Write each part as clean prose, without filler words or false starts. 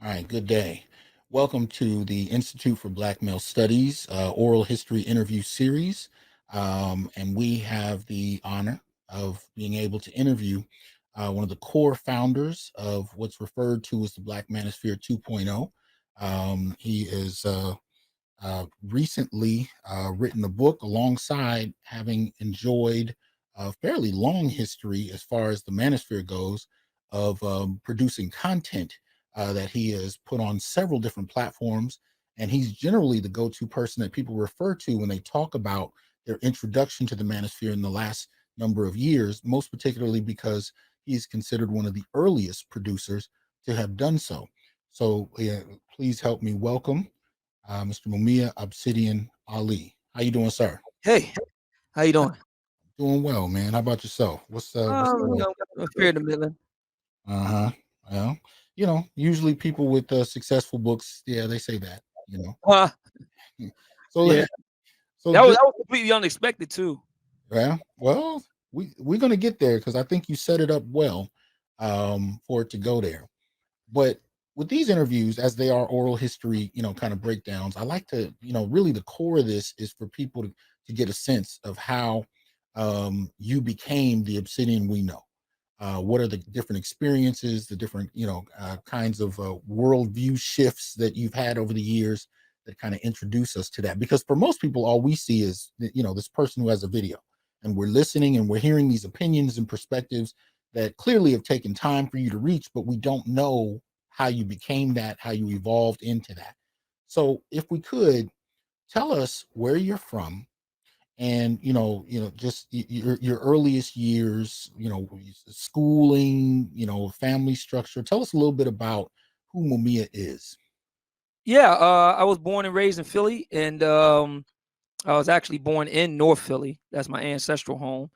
All right, good day. Welcome to the Institute for Black Male Studies oral history interview series. And we have the honor of being able to interview one of the core founders of what's referred to as the Black Manosphere 2.0. He is recently written a book alongside having enjoyed a fairly long history as far as the manosphere goes of producing content that he has put on several different platforms. And he's generally the go-to person that people refer to when they talk about their introduction to the manosphere in the last number of years, most particularly because he's considered one of the earliest producers to have done so. So please help me welcome Mr. Mumia Obsidian Ali. How you doing, sir? Hey, how you doing? Doing well, man. How about yourself? What's the I'm fair in the middle. uh-huh. Well, usually people with successful books, yeah, they say that, Uh, So yeah, so that was just that was completely unexpected too. well, we're gonna get there because I think you set it up well for it to go there. But with these interviews, as they are oral history, kind of breakdowns, I like to, really the core of this is for people to get a sense of how you became the Obsidian we know. What are the different experiences, the different, kinds of worldview shifts that you've had over the years that kind of introduce us to that? Because for most people, all we see is, this person who has a video, and we're listening and we're hearing these opinions and perspectives that clearly have taken time for you to reach, but we don't know how you became that, how you evolved into that. So if we could tell us where you're from, and just your earliest years, schooling, family structure. Tell us a little bit about who Mumia is. Yeah, I was born and raised in Philly, and I was actually born in North Philly. That's my ancestral home,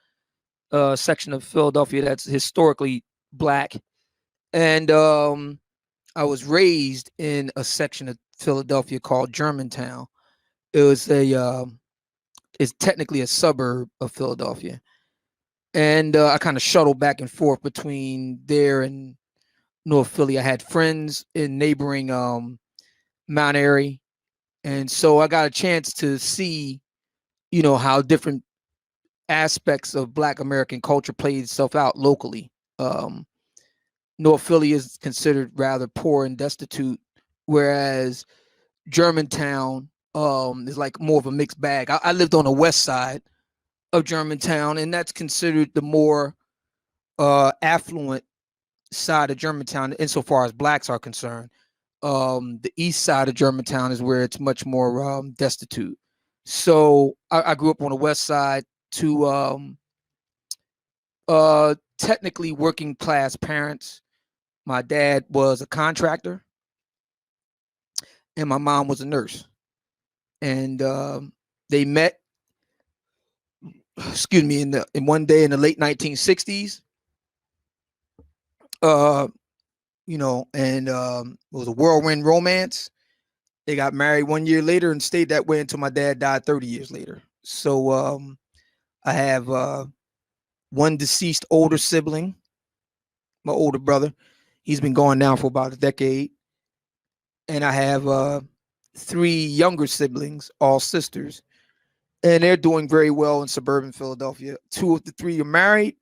section of Philadelphia that's historically black. And I was raised in a section of Philadelphia called Germantown. It was it's technically a suburb of Philadelphia, and I kind of shuttled back and forth between there and North Philly. I had friends in neighboring Mount Airy, and so I got a chance to see, how different aspects of Black American culture played itself out locally. Um, North Philly is considered rather poor and destitute, whereas Germantown is like more of a mixed bag. I lived on the west side of Germantown, and that's considered the more affluent side of Germantown insofar as blacks are concerned. The east side of Germantown is where it's much more destitute. So I grew up on the west side to technically working class parents. My dad was a contractor, and my mom was a nurse. And they met, excuse me, in one day in the late 1960s. Uh, and it was a whirlwind romance. They got married 1 year later and stayed that way until my dad died 30 years later. So I have one deceased older sibling, my older brother. He's been gone now for about a decade. And I have three younger siblings, all sisters. And they're doing very well in suburban Philadelphia. Two of the three are married.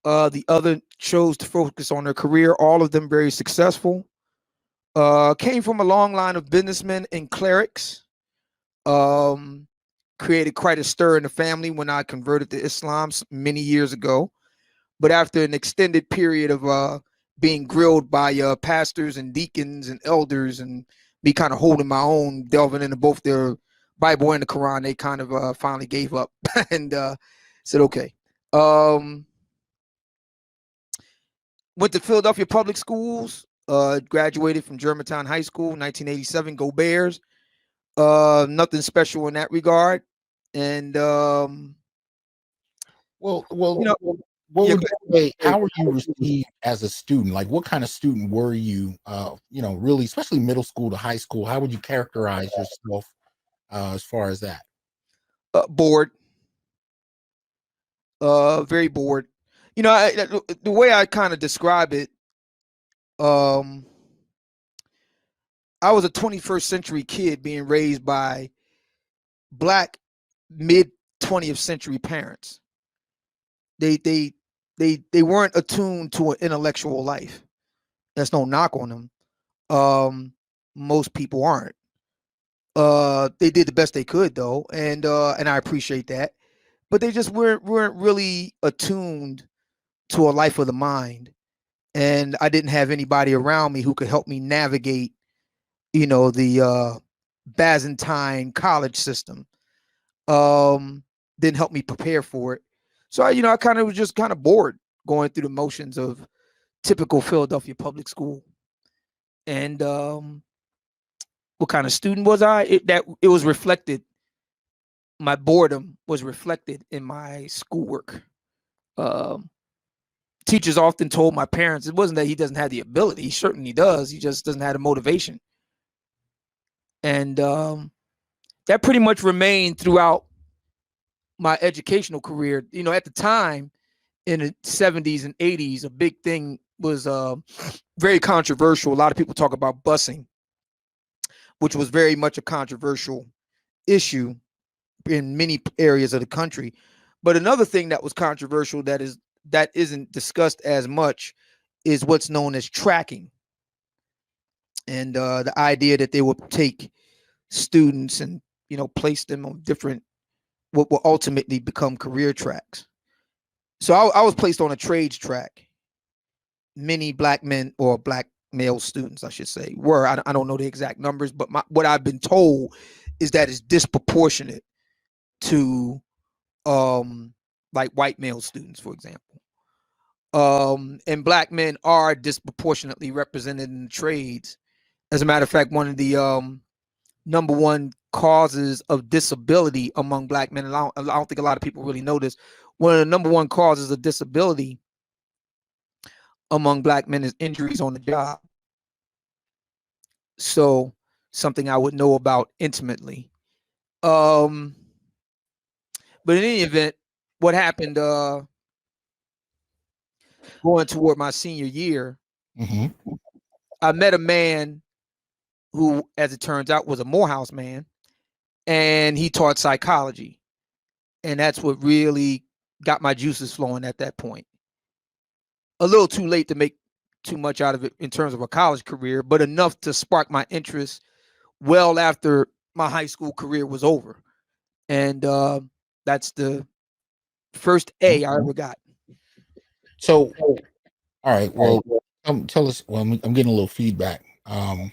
The other chose to focus on their career. All of them very successful. Came from a long line of businessmen and clerics. Um, Created quite a stir in the family when I converted to Islam many years ago. But after an extended period of being grilled by pastors and deacons and elders, and me kind of holding my own, delving into both their Bible and the Quran, they kind of finally gave up and said, okay. Um, Went to Philadelphia public schools, graduated from Germantown High School, 1987, Go Bears. Nothing special in that regard. And, Well, you know, what yeah, would you say? How were you received as a student? Like, what kind of student were you? Really, especially middle school to high school. How would you characterize yourself as far as that? bored, very bored. The way I kind of describe it, um, I was a 21st century kid being raised by Black mid 20th century parents. They weren't attuned to an intellectual life. That's no knock on them. Most people aren't. They did the best they could though, and I appreciate that. But they just weren't really attuned to a life of the mind. And I didn't have anybody around me who could help me navigate, the Byzantine college system. Didn't help me prepare for it. So I kind of was just kind of bored going through the motions of typical Philadelphia public school. And what kind of student was I? It was reflected. My boredom was reflected in my schoolwork. Teachers often told my parents it wasn't that he doesn't have the ability. He certainly does. He just doesn't have the motivation. And that pretty much remained throughout my educational career. At the time in the 70s and 80s, a big thing was very controversial. A lot of people talk about busing, which was very much a controversial issue in many areas of the country. But another thing that was controversial that isn't discussed as much is what's known as tracking. And the idea that they would take students and, place them on different, what will ultimately become career tracks. So I was placed on a trades track. Many Black men, or Black male students, I should say, were. I don't know the exact numbers, but what I've been told is that it's disproportionate to like white male students, for example. And Black men are disproportionately represented in the trades. As a matter of fact, one of the number one causes of disability among Black men, and I don't think a lot of people really know this, one of the number one causes of disability among Black men is injuries on the job. So something I would know about intimately. But in any event, what happened going toward my senior year, I met a man who, as it turns out, was a Morehouse man, and he taught psychology. And that's what really got my juices flowing at that point. A little too late to make too much out of it in terms of a college career, but enough to spark my interest well after my high school career was over. And that's the first A I ever got. So, all right. Well, tell us. Well, I'm getting a little feedback. I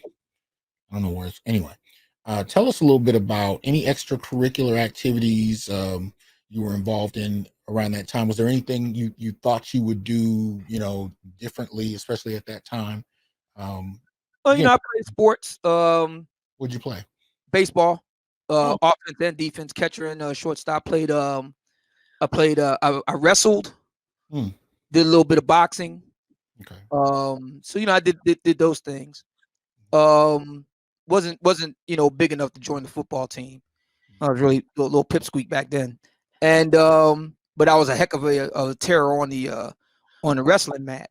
don't know where it's. Anyway, tell us a little bit about any extracurricular activities you were involved in around that time. Was there anything you thought you would do, differently, especially at that time? I played sports. What'd you play? Baseball, offense and defense, catcher and shortstop. I wrestled. Did a little bit of boxing. Okay. So I did those things. Wasn't big enough to join the football team. I was really a little pipsqueak back then, and but I was a heck of a terror on the wrestling mat.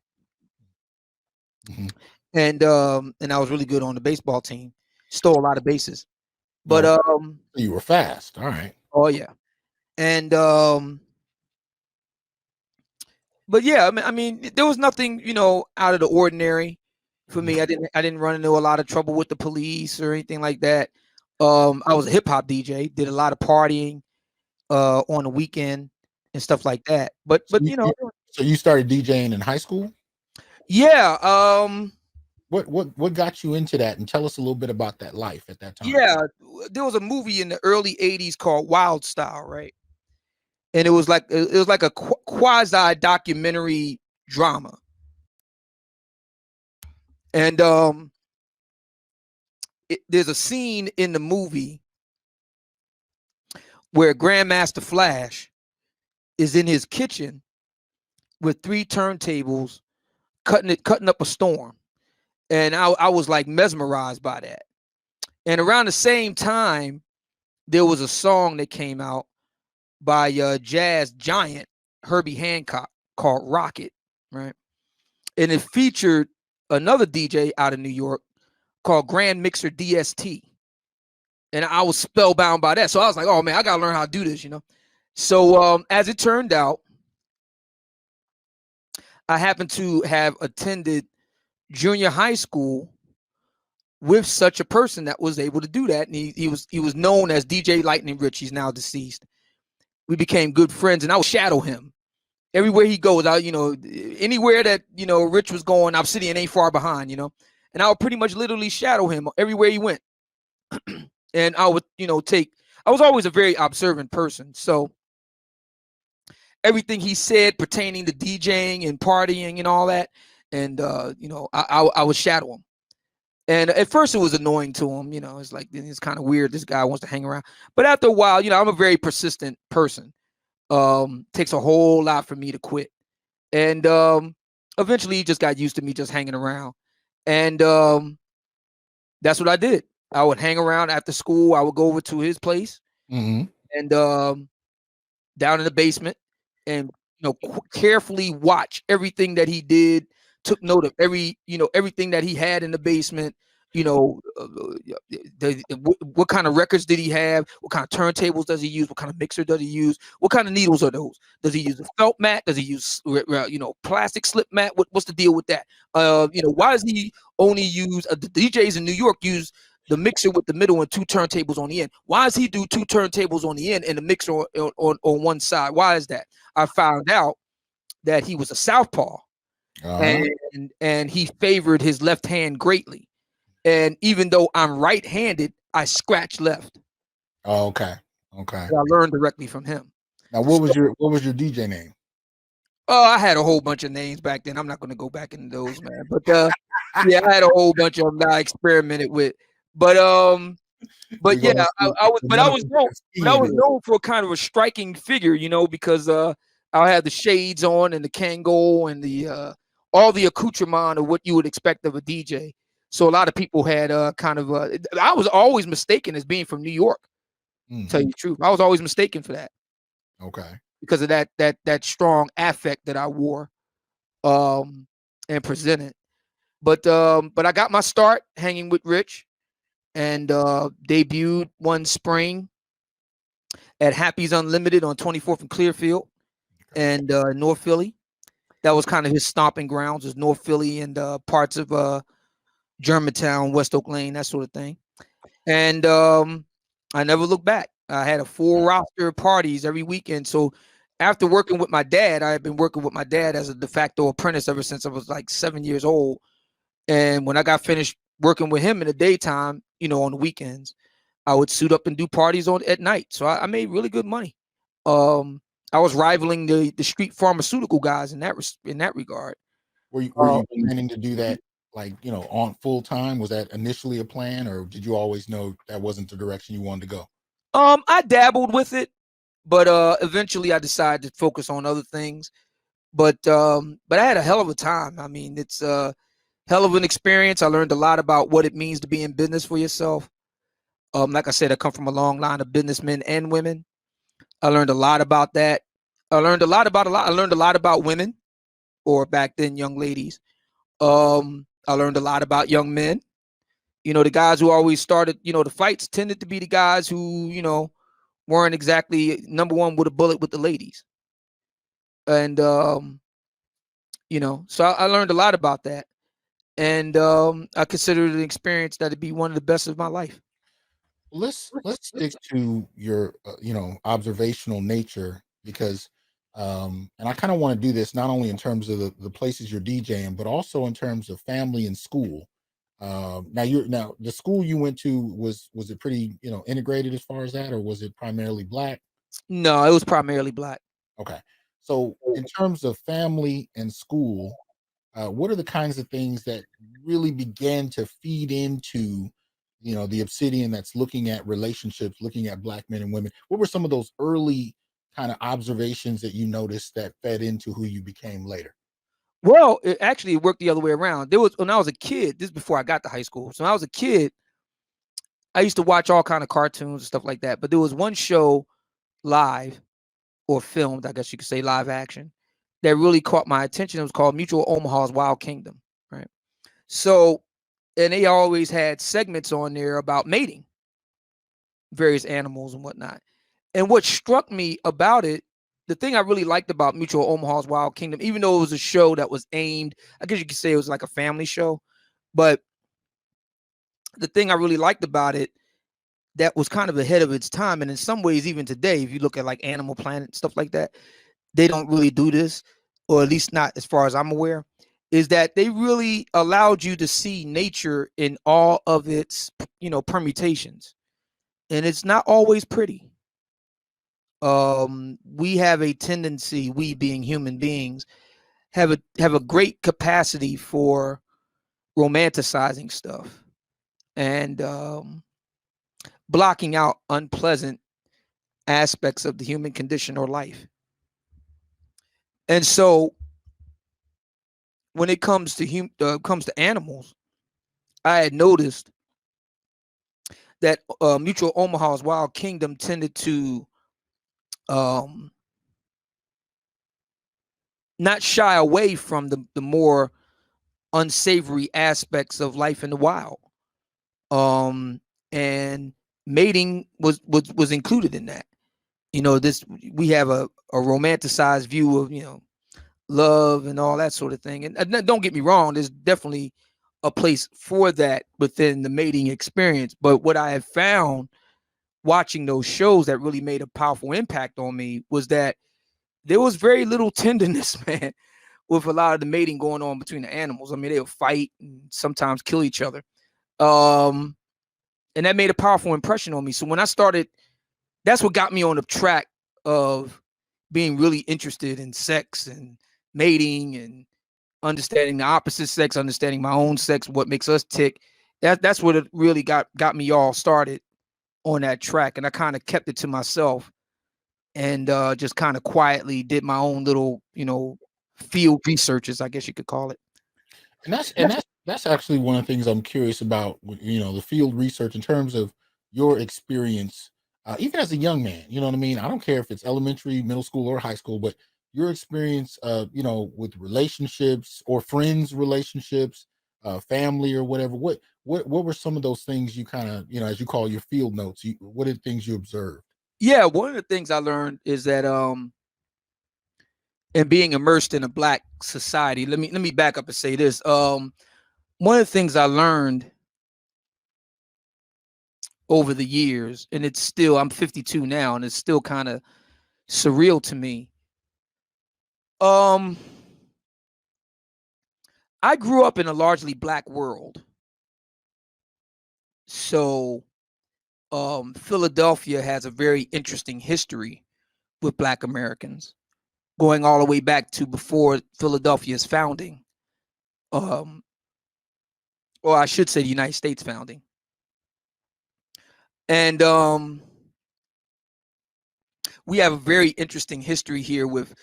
And I was really good on the baseball team. Stole a lot of bases. But you were fast. All right. Oh yeah. And but yeah, I mean there was nothing, out of the ordinary for me. I didn't run into a lot of trouble with the police or anything like that. I was a hip hop DJ, did a lot of partying on the weekend and stuff like that. But so you started DJing in high school? Yeah. What got you into that, and tell us a little bit about that life at that time? Yeah, there was a movie in the early 80s called Wild Style, right? And it was like a quasi documentary drama. And there's a scene in the movie where Grandmaster Flash is in his kitchen with 3 turntables cutting up a storm. And I was like mesmerized by that. And around the same time, there was a song that came out by jazz giant Herbie Hancock called Rocket, right? And it featured another DJ out of New York called Grand Mixer DST. And I was spellbound by that. So I was like, oh man, I gotta learn how to do this, So as it turned out, I happened to have attended junior high school with such a person that was able to do that. And he was known as DJ Lightning Rich. He's now deceased. We became good friends, and I would shadow him everywhere he goes. Anywhere that Rich was going, Obsidian ain't far behind, and I would pretty much literally shadow him everywhere he went. And I would, I was always a very observant person. So everything he said pertaining to DJing and partying and all that, and I would shadow him. And at first it was annoying to him, it's like, it's kind of weird. This guy wants to hang around. But after a while, I'm a very persistent person. Takes a whole lot for me to quit. And eventually he just got used to me just hanging around. And that's what I did. I would hang around after school. I would go over to his place and down in the basement and carefully watch everything that he did. Took note of everything that he had in the basement. What kind of records did he have? What kind of turntables does he use? What kind of mixer does he use? What kind of needles are those? Does he use a felt mat? Does he use plastic slip mat? What's the deal with that? Why does he only use the DJs in New York use the mixer with the middle and 2 turntables on the end? Why does he do 2 turntables on the end and the mixer on one side? Why is that? I found out that he was a southpaw. And he favored his left hand greatly. And even though I'm right-handed, I scratch left. Oh, okay. So I learned directly from him. Now, what was your DJ name? Oh, I had a whole bunch of names back then. I'm not going to go back into those, man. But yeah, I had a whole bunch of them that I experimented with. But yeah, I was known for kind of a striking figure, because I had the shades on and the Kangol and the all the accoutrement of what you would expect of a DJ. So a lot of people had I was always mistaken as being from New York. Tell you the truth, I was always mistaken for that. Okay. Because of that strong affect that I wore, and presented. But I got my start hanging with Rich, and debuted one spring at Happy's Unlimited on 24th and Clearfield, and North Philly. That was kind of his stomping grounds, was North Philly and parts of Germantown, West Oak Lane, that sort of thing. And I never looked back. I had a full roster of parties every weekend. So after working with my dad, I had been working with my dad as a de facto apprentice ever since I was like 7 years old. And when I got finished working with him in the daytime, on the weekends, I would suit up and do parties at night. So I made really good money. I was rivaling the street pharmaceutical guys in that regard. Were you planning to do that, like, on full time? Was that initially a plan, or did you always know that wasn't the direction you wanted to go? I dabbled with it, but eventually I decided to focus on other things. But I had a hell of a time. I mean, it's a hell of an experience. I learned a lot about what it means to be in business for yourself. Like I said, I come from a long line of businessmen and women. I learned a lot about that. I learned a lot about women, or back then young ladies. I learned a lot about young men. The guys who always started, the fights tended to be the guys who, weren't exactly number one with a bullet with the ladies. And, so I learned a lot about that. And I consider it an experience that'd be one of the best of my life. Let's stick to your observational nature, because and I kind of want to do this not only in terms of the places you're DJing, but also in terms of family and school. Now the school you went to, was it pretty integrated as far as that, or was it primarily Black? No, it was primarily Black. Okay, so in terms of family and school, what are the kinds of things that really began to feed into the Obsidian that's looking at relationships, looking at Black men and women? What were some of those early kind of observations that you noticed that fed into who you became later? Well, it worked the other way around. When I was a kid, this is before I got to high school. So when I was a kid, I used to watch all kind of cartoons and stuff like that. But there was one show, live or filmed, I guess you could say live action, that really caught my attention. It was called Mutual Omaha's Wild Kingdom, right? So and they always had segments on there about mating various animals and whatnot. And what struck me about it, the thing I really liked about Mutual Omaha's Wild Kingdom, even though it was a show that was aimed, I guess you could say it was like a family show, but the thing I really liked about it that was kind of ahead of its time, and in some ways even today, if you look at like Animal Planet, stuff like that, they don't really do this, or at least not as far as I'm aware, is that they really allowed you to see nature in all of its, permutations. And it's not always pretty. We have a tendency, we being human beings, have a great capacity for romanticizing stuff and blocking out unpleasant aspects of the human condition or life. And so when it comes to animals, I had noticed that Mutual Omaha's Wild Kingdom tended to not shy away from the more unsavory aspects of life in the wild. And mating was included in that. We have a romanticized view of, love and all that sort of thing. And don't get me wrong, there's definitely a place for that within the mating experience. But what I have found watching those shows that really made a powerful impact on me was that there was very little tenderness, man, with a lot of the mating going on between the animals. I mean, they would fight and sometimes kill each other. And that made a powerful impression on me. So when I started, that's what got me on the track of being really interested in sex and mating and understanding the opposite sex, understanding my own sex, what makes us tick. That's what it really got me all started on that track. And I kind of kept it to myself and just kind of quietly did my own little, field researches, I guess you could call it. And that's actually one of the things I'm curious about, the field research in terms of your experience, even as a young man. You know what I mean? I don't care if it's elementary, middle school, or high school, but your experience, with relationships or friends' relationships, family or whatever. What were some of those things you kind of, as you call your field notes? What are the things you observed? Yeah, one of the things I learned is that and being immersed in a Black society. Let me back up and say this. One of the things I learned over the years, and it's still, I'm 52 now, and it's still kind of surreal to me. I grew up in a largely Black world. So Philadelphia has a very interesting history with Black Americans, going all the way back to before Philadelphia's founding. Or I should say the United States founding. And we have a very interesting history here with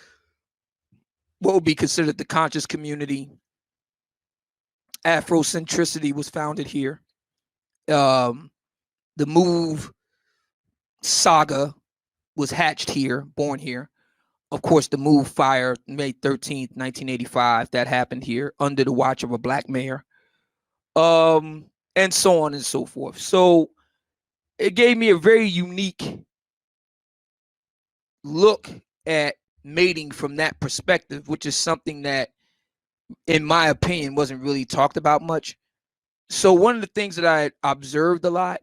what would be considered the conscious community. Afrocentricity was founded here. The Move saga was hatched here, born here. Of course, the Move fire, May 13th, 1985, that happened here under the watch of a Black mayor. And so on and so forth. So it gave me a very unique look at mating from that perspective, which is something that, in my opinion, wasn't really talked about much. So one of the things that I observed a lot,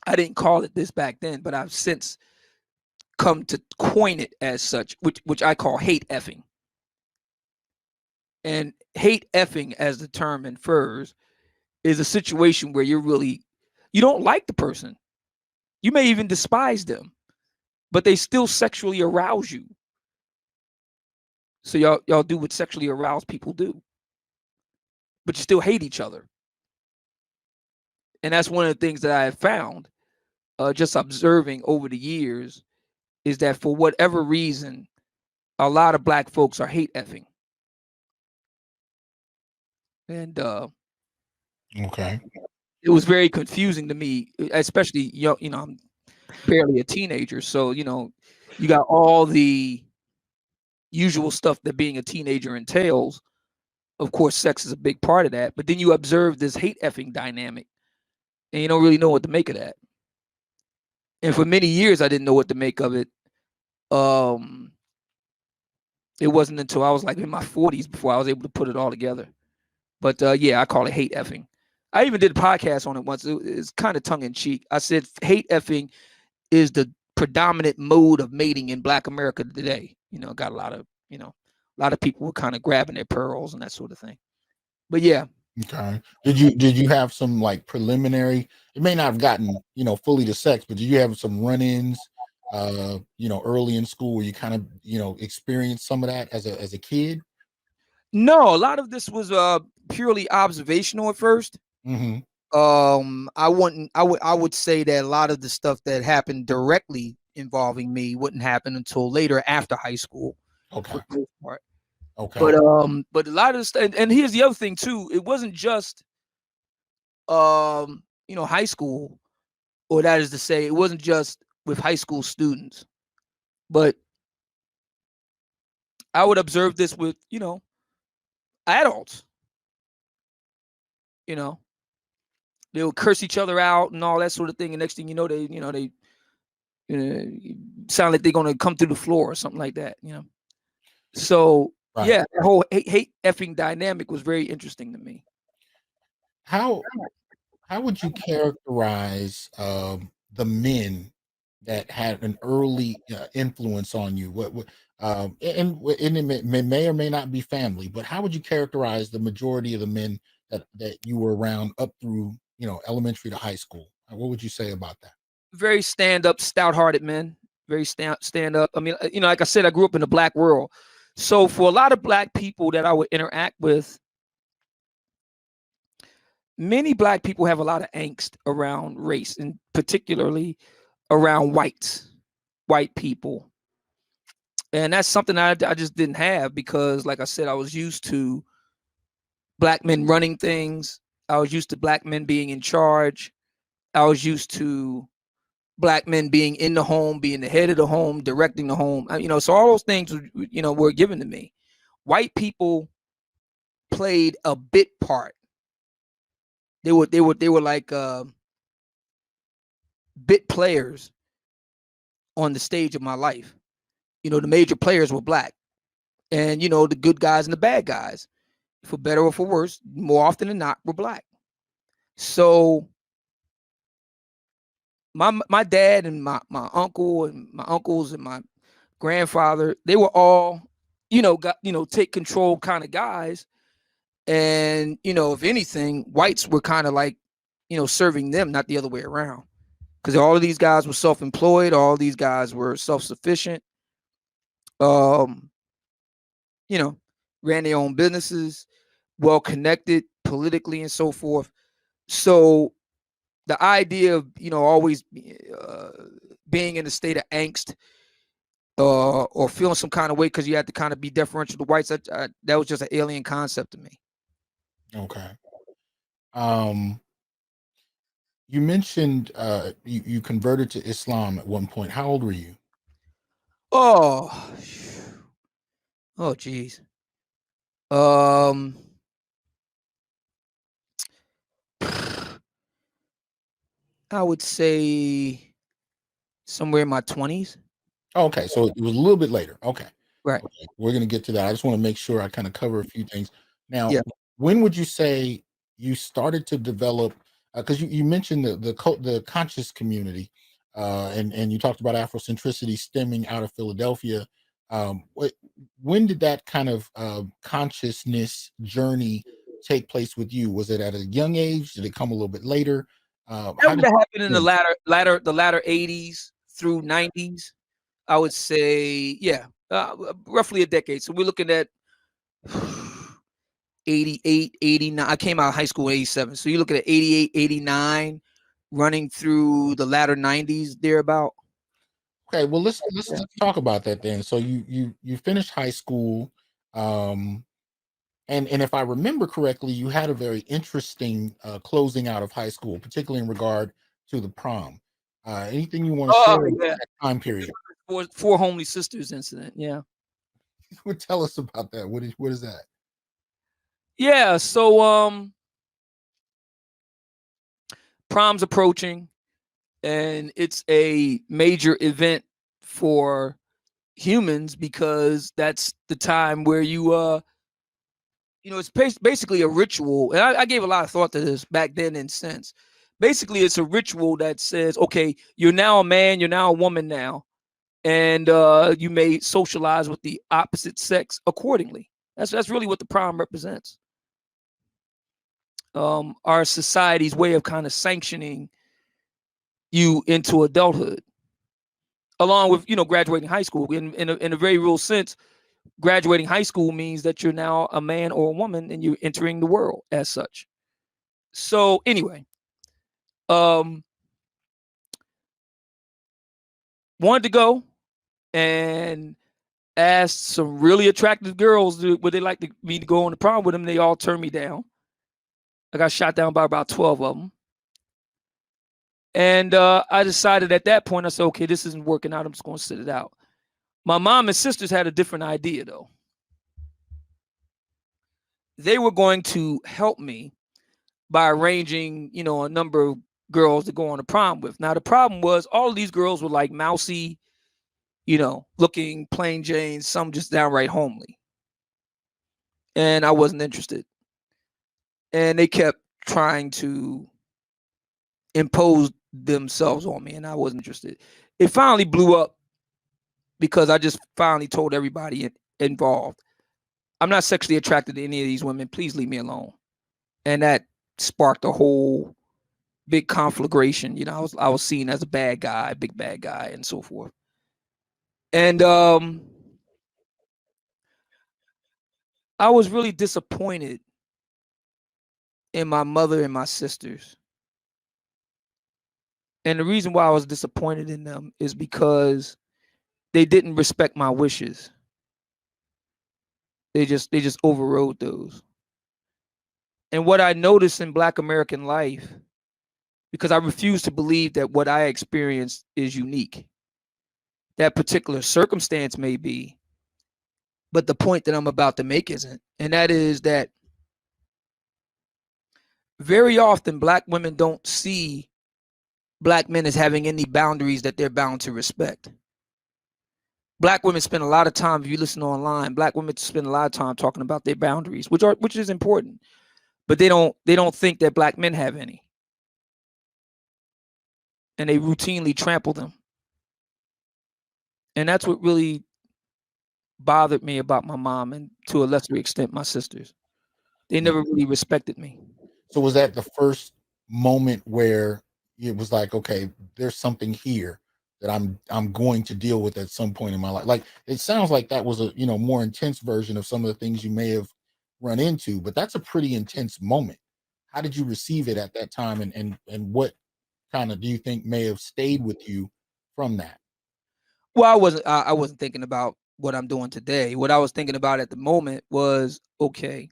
I didn't call it this back then, but I've since come to coin it as such, which I call hate effing. And hate effing, as the term infers, is a situation where you don't like the person. You may even despise them, but they still sexually arouse you. So y'all do what sexually aroused people do, but you still hate each other. And that's one of the things that I have found, just observing over the years, is that for whatever reason, a lot of Black folks are hate effing. And Okay. it was very confusing to me, especially, I'm barely a teenager. So, you got all the usual stuff that being a teenager entails. of course, sex is a big part of that. But then you observe this hate effing dynamic, and you don't really know what to make of that. And for many years, I didn't know what to make of it. It wasn't until I was like in my 40s before I was able to put it all together. But yeah, I call it hate effing. I even did a podcast on it once. It's kind of tongue in cheek. I said hate effing is the predominant mode of mating in Black America today. You know, got a lot of people were kind of grabbing their pearls and that sort of thing. But yeah. Okay. Did you have some like preliminary? It may not have gotten fully to sex, but did you have some run-ins? Early in school where you kind of experienced some of that as a kid? No, a lot of this was purely observational at first. Mm-hmm. I would say that a lot of the stuff that happened directly involving me wouldn't happen until later after high school. Okay. For the most part. Okay. But a lot of this, and here's the other thing too. It wasn't just high school, or that is to say, it wasn't just with high school students, but I would observe this with adults. They would curse each other out and all that sort of thing, and next thing you know, they sound like they're gonna come through the floor or something like that. So right. Yeah, the whole hate effing dynamic was very interesting to me. How would you characterize the men that had an early influence on you? And it may or may not be family, but how would you characterize the majority of the men that you were around up through elementary to high school? What would you say about that? Very stand-up, stout-hearted men. Very stand up. I mean, like I said, I grew up in the Black world, so for a lot of Black people that I would interact with, many Black people have a lot of angst around race, and particularly around white people. And that's something I just didn't have because, like I said, I was used to Black men running things. I was used to Black men being in charge. I was used to Black men being in the home, being the head of the home, directing the home. So all those things, were given to me. White people played a bit part. They were like bit players on the stage of my life. The major players were Black, and the good guys and the bad guys, for better or for worse, more often than not, were Black. So my dad and my uncle and my uncles and my grandfather, they were all take control kind of guys. And if anything, whites were kind of like serving them, not the other way around, because all of these guys were self-employed, all these guys were self-sufficient, ran their own businesses, well connected politically and so forth. So the idea of always being in a state of angst or feeling some kind of way because you had to kind of be deferential to whites, that was just an alien concept to me. Okay. You mentioned you converted to Islam at one point. How old were you? Oh geez. I would say somewhere in my 20s. Okay, so it was a little bit later. Okay. Right. Okay. We're going to get to that. I just want to make sure I kind of cover a few things. Now, Yeah. when would you say you started to develop, because you mentioned the conscious community, and you talked about Afrocentricity stemming out of Philadelphia. When did that kind of consciousness journey take place with you? Was it at a young age? Did it come a little bit later? That would have happened in the latter 80s through 90s. I would say, yeah, roughly a decade. So we're looking at 88, 89. I came out of high school in 87. So you're looking at 88, 89, running through the latter 90s, thereabout. Okay, well let's talk about that then. So you finished high school, and if I remember correctly, you had a very interesting closing out of high school, particularly in regard to the prom. Anything you want to share about that time period? Four homely sisters incident. Yeah. Tell us about that. What is that? Yeah, so prom's approaching, and it's a major event for humans because that's the time where it's basically a ritual. And I gave a lot of thought to this back then and since. Basically, it's a ritual that says, okay, you're now a man, you're now a woman now, and you may socialize with the opposite sex accordingly. That's really what the prom represents. Our society's way of kind of sanctioning you into adulthood, along with graduating high school. In a very real sense, graduating high school means that you're now a man or a woman and you're entering the world as such. So anyway, wanted to go and asked some really attractive girls would they like me to go on the prom with them. They all turned me down. I got shot down by about 12 of them. And I decided at that point, I said, okay, this isn't working out. I'm just going to sit it out. My mom and sisters had a different idea, though. They were going to help me by arranging, a number of girls to go on the prom with. Now, the problem was all of these girls were like mousy, looking plain Janes, some just downright homely. And I wasn't interested. And they kept trying to impose themselves on me, and I wasn't interested. It finally blew up because I just finally told everybody involved, I'm not sexually attracted to any of these women. Please leave me alone. And that sparked a whole big conflagration. I was seen as a bad guy, big bad guy, and so forth. And I was really disappointed in my mother and my sisters. And the reason why I was disappointed in them is because they didn't respect my wishes. They just overrode those. And what I noticed in Black American life, because I refuse to believe that what I experienced is unique. That particular circumstance may be, but the point that I'm about to make isn't. And that is that very often Black women don't see Black men as having any boundaries that they're bound to respect. Black women spend a lot of time, if you listen online, Black women spend a lot of time talking about their boundaries, which is important, but they don't think that Black men have any, and they routinely trample them. And that's what really bothered me about my mom, and to a lesser extent my sisters. They never really respected me. So was that the first moment where it was like, okay, there's something here that I'm going to deal with at some point in my life? Like, it sounds like that was a more intense version of some of the things you may have run into, but that's a pretty intense moment. How did you receive it at that time, and what kind of do you think may have stayed with you from that? Well, I wasn't thinking about what I'm doing today. What I was thinking about at the moment was, okay,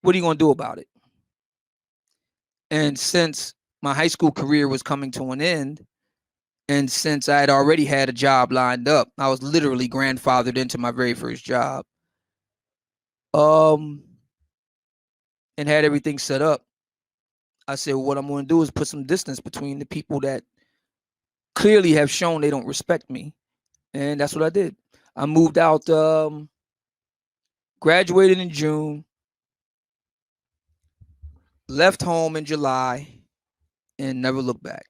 what are you going to do about it? And since my high school career was coming to an end, and since I had already had a job lined up, I was literally grandfathered into my very first job, and had everything set up. I said, well, what I'm going to do is put some distance between the people that clearly have shown they don't respect me. And that's what I did. I moved out, graduated in June, left home in July, and never looked back.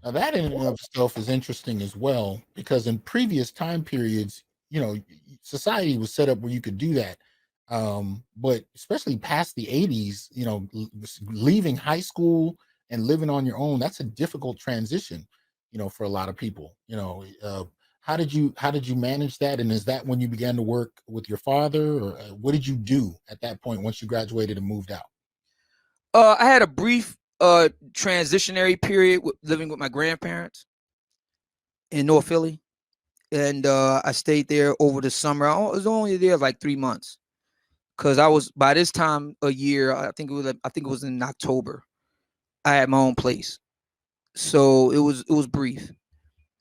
Now that in and of itself is interesting as well, because in previous time periods, society was set up where you could do that. But especially past the 80s, leaving high school and living on your own, that's a difficult transition, for a lot of people. How did you manage that? And is that when you began to work with your father, or what did you do at that point once you graduated and moved out? I had a brief transitionary period living with my grandparents in North Philly, and I stayed there over the summer. I was only there like 3 months because I was, by this time a year, I think it was in October, I had my own place, so it was brief.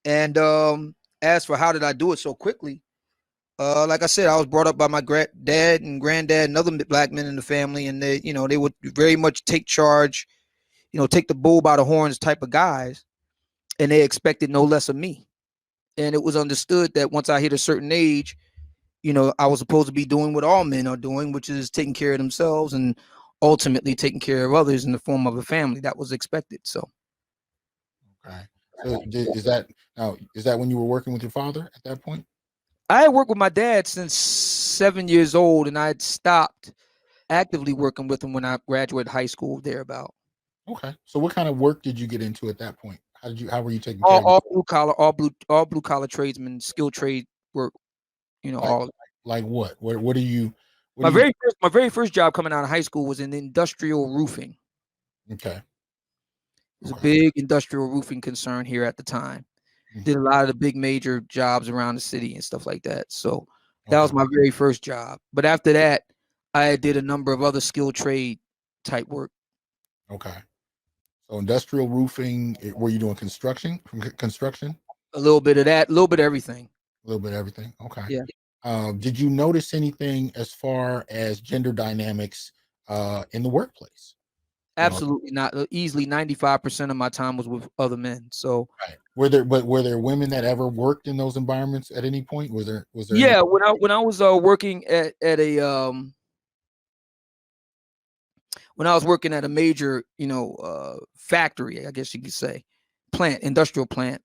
And as for how did I do it so quickly, Like I said, I was brought up by my dad and granddad and other black men in the family, and they would very much take charge, take the bull by the horns type of guys, and they expected no less of me. And it was understood that once I hit a certain age, I was supposed to be doing what all men are doing, which is taking care of themselves and ultimately taking care of others in the form of a family. That was expected. So, Okay. So is that when you were working with your father at that point? I had worked with my dad since 7 years old, and I had stopped actively working with him when I graduated high school, thereabout. Okay. So what kind of work did you get into at that point? How were you taking care All, of all blue collar, all blue collar tradesmen, skilled trade work. like All. like what? What do you My very first job coming out of high school was in industrial roofing. Okay. It was a Okay. big industrial roofing concern here at the time. Did a lot of the big major jobs around the city and stuff like that. So that was Okay. my very first job. But after that, I did a number of other skilled trade type work. Okay. So industrial roofing, were you doing construction? Construction? A little bit of that, a little bit of everything. A little bit of everything. Okay. Yeah. Did you notice anything as far as gender dynamics in the workplace? Absolutely not. Easily 95% of my time was with other men. So Right. Were there women that ever worked in those environments at any point? Was there any? yeah, when I was working at a when I was working at a major, factory, I guess you could say, plant, industrial plant,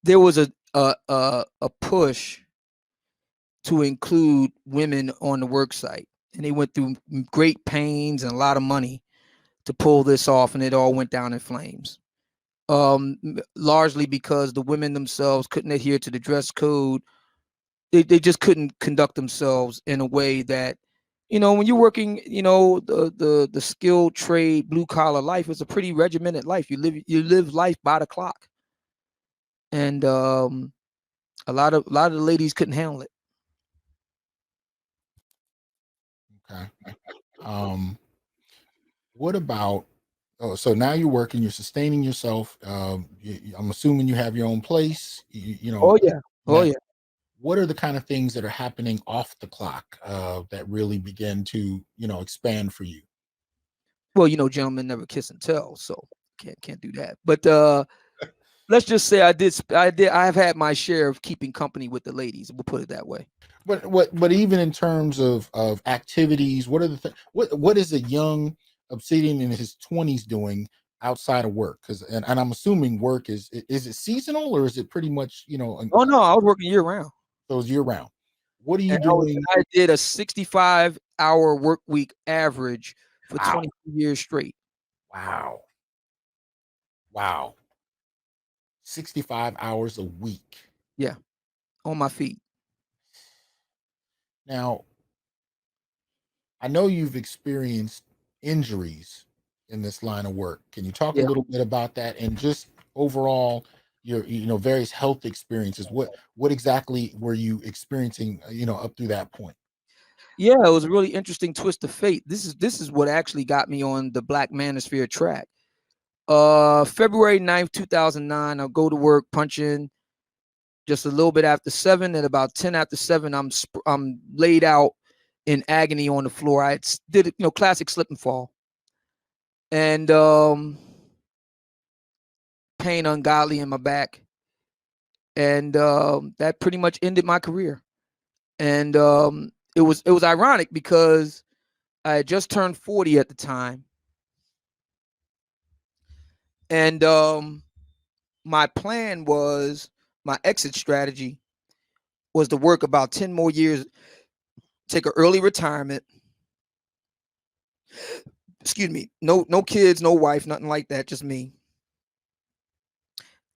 there was a push to include women on the work site, and they went through great pains and a lot of money to pull this off, and it all went down in flames. Largely because the women themselves couldn't adhere to the dress code. They just couldn't conduct themselves in a way that, when you're working, the skilled trade blue collar life is a pretty regimented life. You live life by the clock, and a lot of the ladies couldn't handle it. Okay. What about? Oh, so now you're working, you're sustaining yourself. I'm assuming you have your own place. Oh yeah, oh Now, yeah. what are the kind of things that are happening off the clock that really begin to expand for you? Well, gentlemen never kiss and tell, so can't do that. But let's just say I have had my share of keeping company with the ladies. We'll put it that way. But even in terms of activities, what are what is a young Obsidian in his 20s doing outside of work? Because and I'm assuming work is it seasonal, or is it pretty much Oh no, I was working year round. so it's year round? What are you And doing? I did a 65-hour work week average for Wow, 22 years straight. wow, wow! 65 hours a week. Yeah, on my feet. Now, I know you've experienced injuries in this line of work. Can you talk a Yeah. little bit about that and just overall your various health experiences? What exactly were you experiencing up through that point? Yeah, it was a really interesting twist of fate. This is what actually got me on the Black Manosphere track. February 9th, 2009, I'll go to work, punch in just a little bit after 7, and about 10 after 7, I'm laid out in agony on the floor. I did classic slip and fall, and pain ungodly in my back, and that pretty much ended my career. And it was ironic because I had just turned 40 at the time, and my plan was, my exit strategy was to work about 10 more years, take an early retirement. Excuse me, no kids, no wife, nothing like that, just me.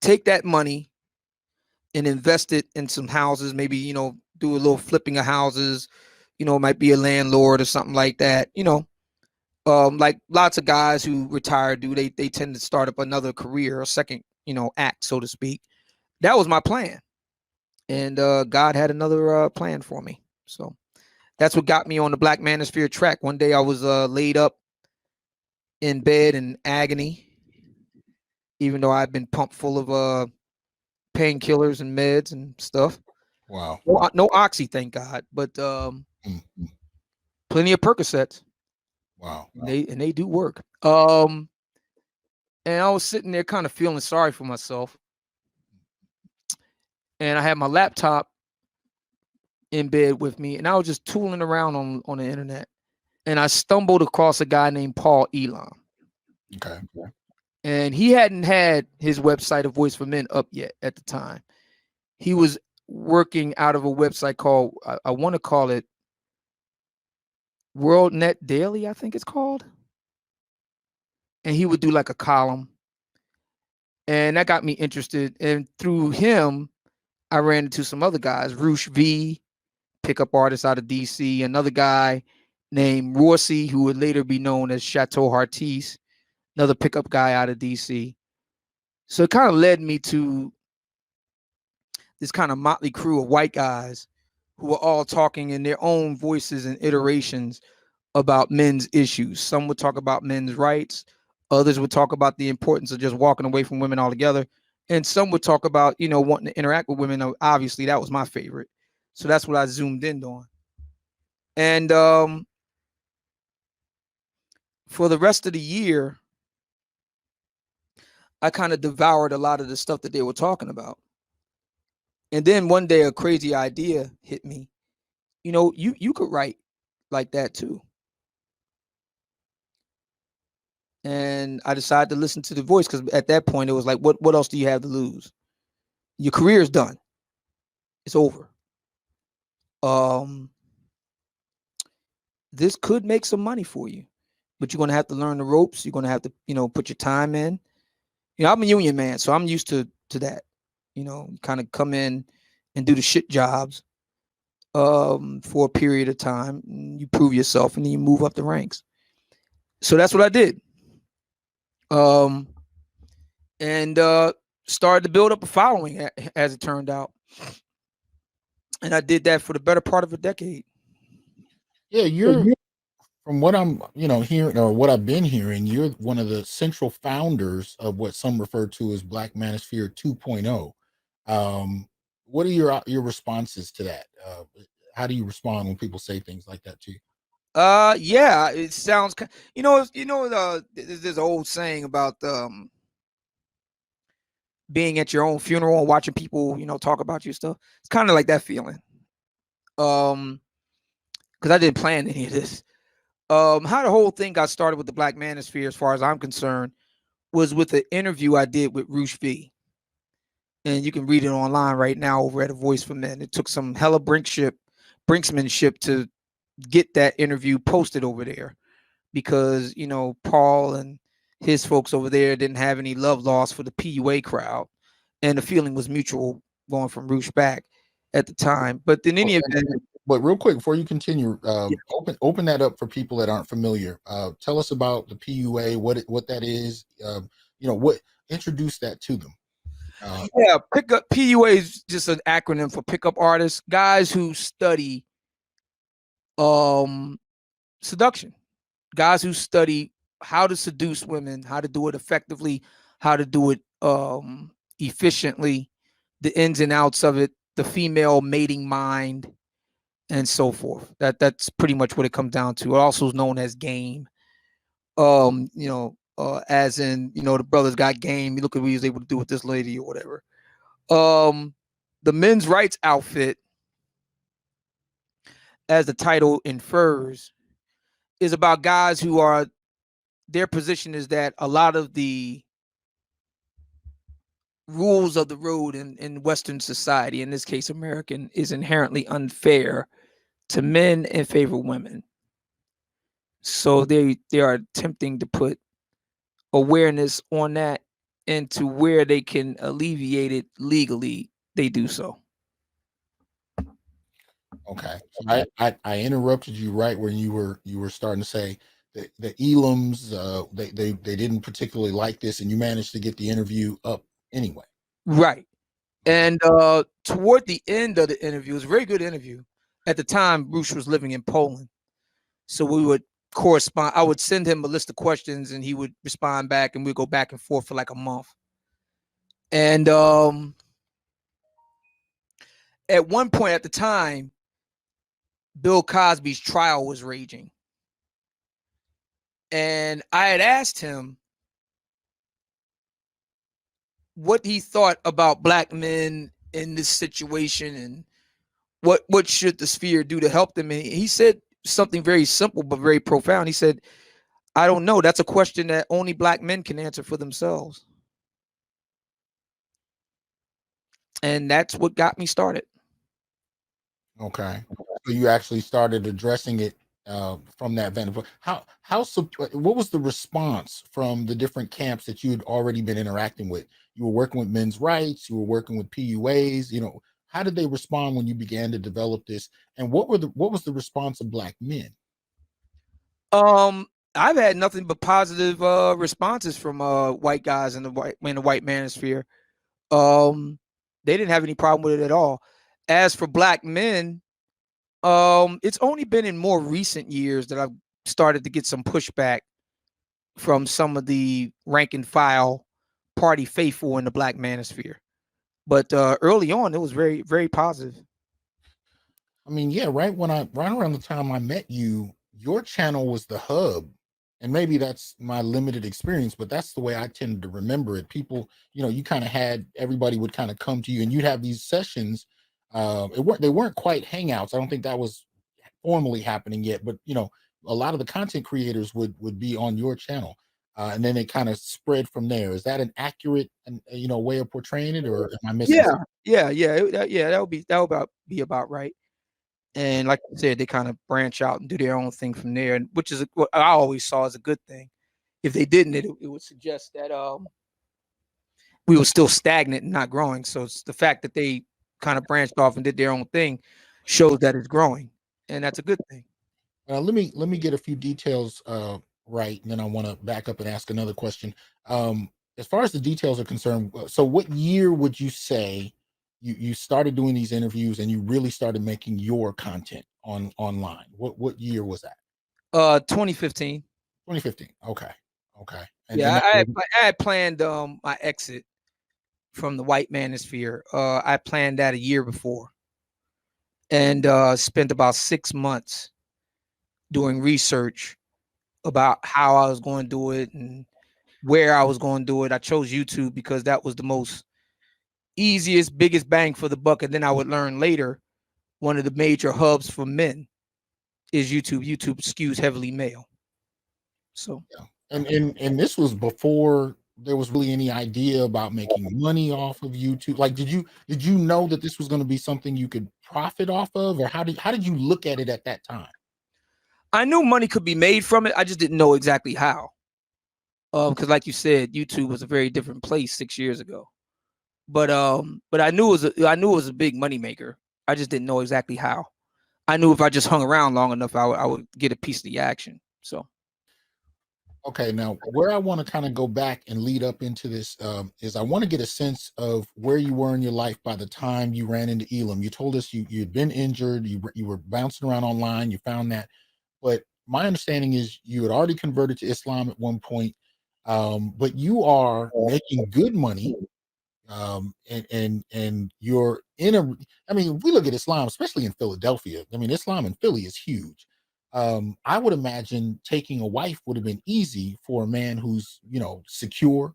Take that money and invest it in some houses, maybe, do a little flipping of houses, might be a landlord or something like that, like lots of guys who retire do. They tend to start up another career, a second, act, so to speak. That was my plan. And God had another plan for me. So that's what got me on the Black Manosphere track. One day I was laid up in bed in agony, even though I'd been pumped full of painkillers and meds and stuff. Wow. No oxy, thank God, but Mm-hmm. plenty of Percocets. Wow. They do work. And I was sitting there kind of feeling sorry for myself. And I had my laptop in bed with me, and I was just tooling around on the internet. And I stumbled across a guy named Paul Elam. Okay. And he hadn't had his website, A Voice for Men, up yet at the time. He was working out of a website called, I want to call it WorldNet Daily, I think it's called. And he would do like a column. And that got me interested. And through him, I ran into some other guys, Roosh V, pickup artist out of DC, another guy named Rossi, who would later be known as Chateau Hartis, another pickup guy out of DC. So it kind of led me to this kind of motley crew of white guys who were all talking in their own voices and iterations about men's issues. Some would talk about men's rights. Others would talk about the importance of just walking away from women altogether. And some would talk about, wanting to interact with women. Obviously, that was my favorite. So that's what I zoomed in on. And for the rest of the year, I kind of devoured a lot of the stuff that they were talking about. And then one day a crazy idea hit me. You could write like that too. And I decided to listen to the voice because at that point it was like, what else do you have to lose? Your career is done. It's over. This could make some money for you, but you're going to have to learn the ropes. You're going to have to, put your time in. I'm a union man, so I'm used to that. Kind of come in and do the shit jobs for a period of time. You prove yourself and then you move up the ranks. So that's what I did. And started to build up a following as it turned out. And I did that for the better part of a decade. Yeah, you're from what I'm, hearing or what I've been hearing, you're one of the central founders of what some refer to as Black Manosphere 2.0. What are your responses to that? How do you respond when people say things like that to you? Yeah, it sounds, there's an old saying about being at your own funeral and watching people, talk about you stuff. It's kind of like that feeling. Because I didn't plan any of this. How the whole thing got started with the Black Manosphere, as far as I'm concerned, was with an interview I did with Roosh V. And you can read it online right now over at A Voice for Men. It took some hella brinksmanship to get that interview posted over there because, Paul and his folks over there didn't have any love lost for the PUA crowd. And the feeling was mutual going from Roosh back at the time. But in any event. But real quick, before you continue, open that up for people that aren't familiar. Tell us about the PUA, what that is. Introduce that to them. PUA is just an acronym for pickup artists, guys who study seduction, guys who study how to seduce women, how to do it effectively, how to do it efficiently, the ins and outs of it, the female mating mind, and so forth. That's pretty much what it comes down to. It also is known as game. As in, the brothers got game. You look at what he was able to do with this lady or whatever. The men's rights outfit, as the title infers, is about guys who are, their position is that a lot of the rules of the road in Western society, in this case American, is inherently unfair to men in favor of women. So they are attempting to put awareness on that, and to where they can alleviate it legally, they do so. Okay. So I interrupted you right when you were starting to say the Elams, they didn't particularly like this, and you managed to get the interview up anyway. Right. And toward the end of the interview, it was a very good interview. At the time, Bruce was living in Poland. So we would correspond. I would send him a list of questions and he would respond back, and we'd go back and forth for like a month. And at one point at the time, Bill Cosby's trial was raging. And I had asked him what he thought about black men in this situation and what should the sphere do to help them. And he said something very simple but very profound. He said, I don't know. That's a question that only black men can answer for themselves. And that's what got me started. Okay, so you actually started addressing it from that vantage. What was the response from the different camps that you had already been interacting with? You were working with men's rights, you were working with PUAs. How did they respond when you began to develop this? And what was the response of black men? I've had nothing but positive responses from white guys in the white manosphere. They didn't have any problem with it at all. As for black men, it's only been in more recent years that I've started to get some pushback from some of the rank and file party faithful in the black manosphere. But early on, it was very, very positive. I mean, yeah, right around the time I met you, your channel was the hub. And maybe that's my limited experience, but that's the way I tended to remember it. People, you kind of had everybody would kind of come to you and you'd have these sessions. They weren't quite hangouts. I don't think that was formally happening yet, but a lot of the content creators would be on your channel. And then it kind of spread from there. Is that an accurate way of portraying it, or am I missing something? Yeah. That would be about right. And like I said, they kind of branch out and do their own thing from there, which is what I always saw as a good thing. If they didn't, it would suggest that we were still stagnant and not growing. So it's the fact that they kind of branched off and did their own thing shows that it's growing, and that's a good thing. Let me get a few details right, and then I want to back up and ask another question. As far as the details are concerned, so what year would you say you started doing these interviews and you really started making your content online? What year was that? 2015. 2015. Okay. And Yeah, that I had planned my exit from the white manosphere. I planned that a year before, and spent about 6 months doing research about how I was going to do it and where I was going to do it. I chose YouTube because that was the most easiest, biggest bang for the buck. And then I would learn later one of the major hubs for men is YouTube. YouTube skews heavily male. So yeah. And this was before there was really any idea about making money off of YouTube. Like, did you know that this was going to be something you could profit off of, or how did you look at it at that time? I knew money could be made from it. I just didn't know exactly how. Because like you said, YouTube was a very different place 6 years ago. But I knew it was a big money maker. I just didn't know exactly how. I knew if I just hung around long enough, I would get a piece of the action. So Okay, now where I want to kind of go back and lead up into this is I want to get a sense of where you were in your life by the time you ran into Elam. You told us you'd been injured, you were bouncing around online, you found that, but my understanding is you had already converted to Islam at one point, but you are making good money, and you're in a. I mean, if we look at Islam, especially in Philadelphia. I mean, Islam in Philly is huge. I would imagine taking a wife would have been easy for a man who's secure,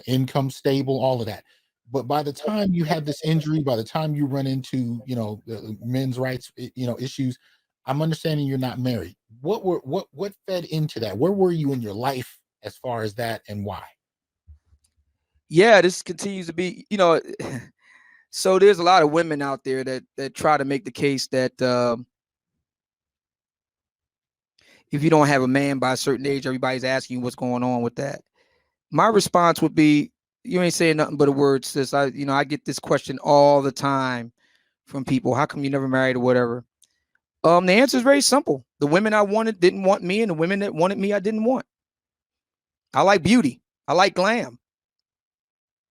income stable, all of that. But by the time you had this injury, by the time you run into the men's rights issues, I'm understanding you're not married. What fed into that? Where were you in your life as far as that, and why? yeah, this continues to be, so there's a lot of women out there that try to make the case that if you don't have a man by a certain age, everybody's asking you what's going on with that. My response would be, you ain't saying nothing but a word, sis. I get this question all the time from people. How come you never married or whatever? The answer is very simple. The women I wanted didn't want me, and the women that wanted me, I didn't want. I like beauty. I like glam.